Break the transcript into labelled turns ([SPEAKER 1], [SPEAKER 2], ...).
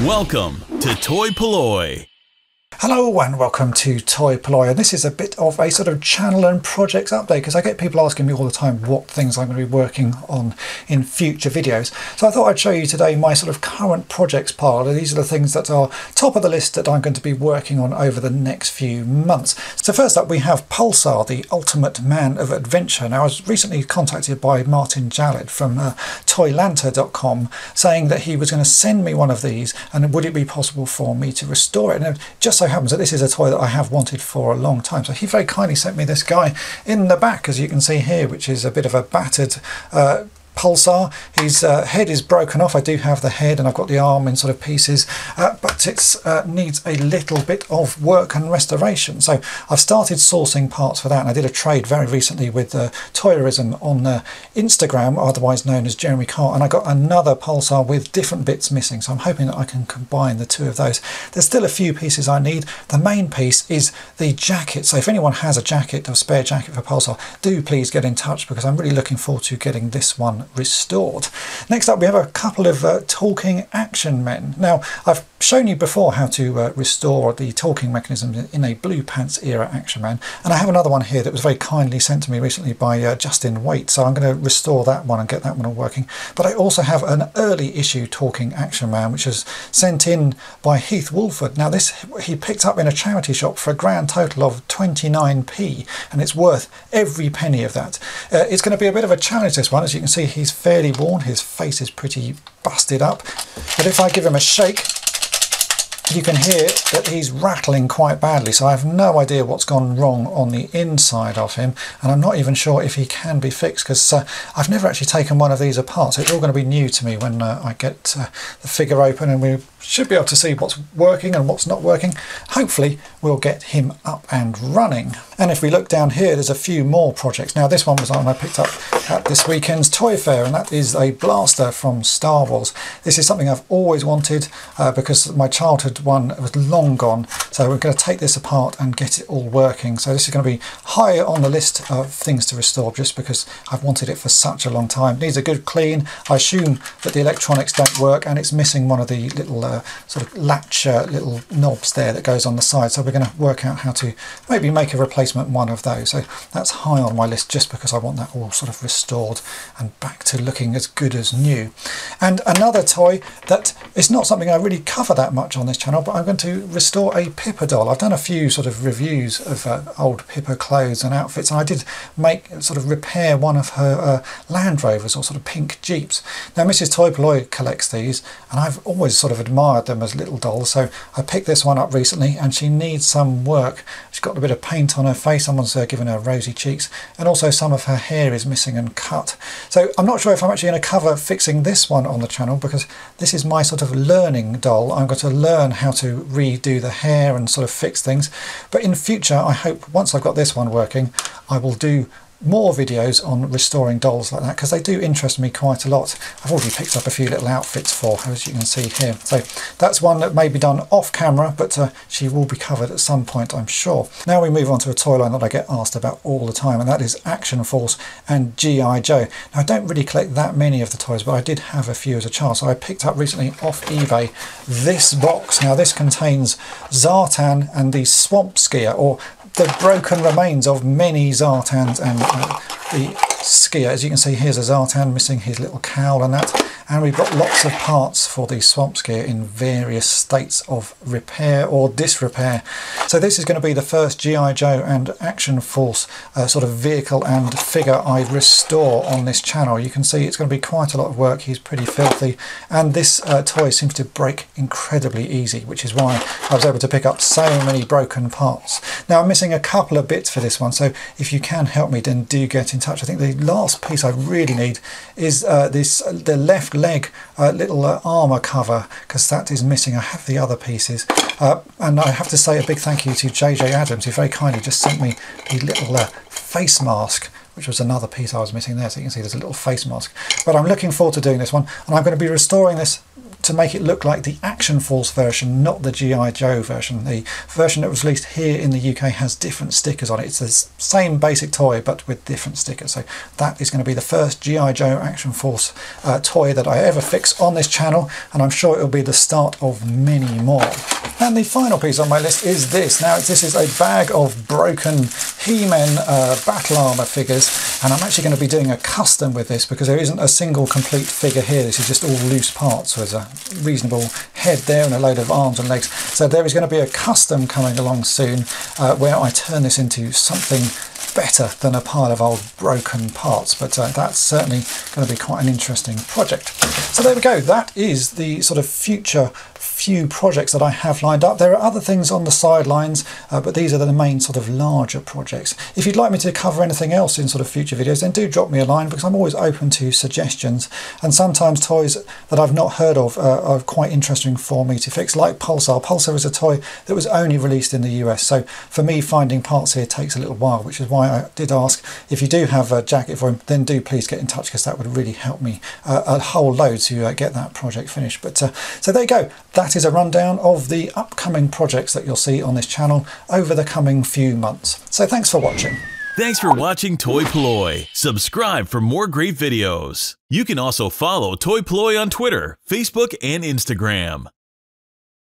[SPEAKER 1] Welcome to Toy Polloi.
[SPEAKER 2] Hello and welcome to Toy Polloi, and this is a bit of a sort of channel and projects update because I get people asking me all the time what things I'm going to be working on in future videos. So I thought I'd show you today my sort of current projects pile. These are the things that are top of the list that I'm going to be working on over the next few months. So first up we have Pulsar, the ultimate man of adventure. Now I was recently contacted by Martin Jalad from toylanta.com saying that he was going to send me one of these and would it be possible for me to restore it. And just so happens that this is a toy that I have wanted for a long time, so he very kindly sent me this guy in the back, as you can see here, which is a bit of a battered Pulsar. His head is broken off. I do have the head and I've got the arm in sort of pieces, but it needs a little bit of work and restoration. So I've started sourcing parts for that, and I did a trade very recently with Toyerism on Instagram, otherwise known as Jeremy Carr, and I got another Pulsar with different bits missing, so I'm hoping that I can combine the two of those. There's still a few pieces I need. The main piece is the jacket, so if anyone has a jacket, a spare jacket for Pulsar, do please get in touch because I'm really looking forward to getting this one restored. Next up we have a couple of talking action men. Now I've shown you before how to restore the talking mechanism in a Blue Pants era action man, and I have another one here that was very kindly sent to me recently by Justin Waite, so I'm going to restore that one and get that one all working. But I also have an early issue talking action man which is sent in by Heath Wolford. Now this he picked up in a charity shop for a grand total of 29p, and it's worth every penny of that. It's going to be a bit of a challenge, this one. As you can see, he's fairly worn, his face is pretty busted up, but if I give him a shake you can hear that he's rattling quite badly, so I have no idea what's gone wrong on the inside of him, and I'm not even sure if he can be fixed because I've never actually taken one of these apart, so it's all going to be new to me when I get the figure open, and we should be able to see what's working and what's not working. Hopefully we'll get him up and running. And if we look down here, there's a few more projects. Now this one was one I picked up at this weekend's Toy Fair, and that is a blaster from Star Wars. This is something I've always wanted because my childhood one was long gone, so we're going to take this apart and get it all working. So this is going to be higher on the list of things to restore just because I've wanted it for such a long time. It needs a good clean. I assume that the electronics don't work and it's missing one of the little sort of latch little knobs there that goes on the side, so we're going to work out how to maybe make a replacement one of those. So that's high on my list just because I want that all sort of restored and back to looking as good as new. And another toy that is not something I really cover that much on this channel, but I'm going to restore a Pippa doll. I've done a few sort of reviews of old Pippa clothes and outfits, and I did repair one of her Land Rovers, or sort of pink Jeeps. Now Mrs. Toy Polloi collects these, and I've always sort of admired them as little dolls, so I picked this one up recently and she needs some work. She's got a bit of paint on her face, someone's given her rosy cheeks, and also some of her hair is missing and cut. So I'm not sure if I'm actually going to cover fixing this one on the channel because this is my sort of learning doll. I'm going to learn how to redo the hair and sort of fix things, but in future I hope once I've got this one working I will do more videos on restoring dolls like that because they do interest me quite a lot. I've already picked up a few little outfits for her, as you can see here, so that's one that may be done off camera, but she will be covered at some point, I'm sure. Now we move on to a toy line that I get asked about all the time, and that is Action Force and G.I. Joe. Now I don't really collect that many of the toys, but I did have a few as a child, so I picked up recently off eBay this box. Now this contains Zartan and the Swamp Skier, or the broken remains of many Zartans and the skier. As you can see, here's a Zartan missing his little cowl and that, and we've got lots of parts for the Swamp Skier in various states of repair or disrepair. So this is going to be the first G.I. Joe and Action Force sort of vehicle and figure I restore on this channel. You can see it's going to be quite a lot of work. He's pretty filthy, and this toy seems to break incredibly easy, which is why I was able to pick up so many broken parts. Now I'm missing a couple of bits for this one, so if you can help me then do get in touch. I think the last piece I really need is the left leg little armour cover, because that is missing. I have the other pieces, and I have to say a big thank you to JJ Adams, who very kindly just sent me the little face mask, which was another piece I was missing there. So you can see there's a little face mask. But I'm looking forward to doing this one, and I'm going to be restoring this to make it look like the Action Force version, not the G.I. Joe version. The version that was released here in the UK has different stickers on it. It's the same basic toy but with different stickers. So that is going to be the first G.I. Joe Action Force toy that I ever fix on this channel, and I'm sure it'll be the start of many more. And the final piece on my list is this. Now this is a bag of broken He-Man battle armor figures, and I'm actually going to be doing a custom with this because there isn't a single complete figure here. This is just all loose parts. So there's a reasonable head there and a load of arms and legs. So there is going to be a custom coming along soon where I turn this into something better than a pile of old broken parts, but that's certainly going to be quite an interesting project. So there we go, that is the sort of future few projects that I have lined up. There are other things on the sidelines, but these are the main sort of larger projects. If you'd like me to cover anything else in sort of future videos, then do drop me a line because I'm always open to suggestions, and sometimes toys that I've not heard of are quite interesting for me to fix, like Pulsar. Pulsar is a toy that was only released in the US, so for me finding parts here takes a little while, which is why I did ask if you do have a jacket for him, then do please get in touch because that would really help me a whole load to get that project finished. But so there you go. That is a rundown of the upcoming projects that you'll see on this channel over the coming few months. So thanks for watching.
[SPEAKER 1] Thanks for watching Toy Polloi. Subscribe for more great videos. You can also follow Toy Polloi on Twitter, Facebook, and Instagram.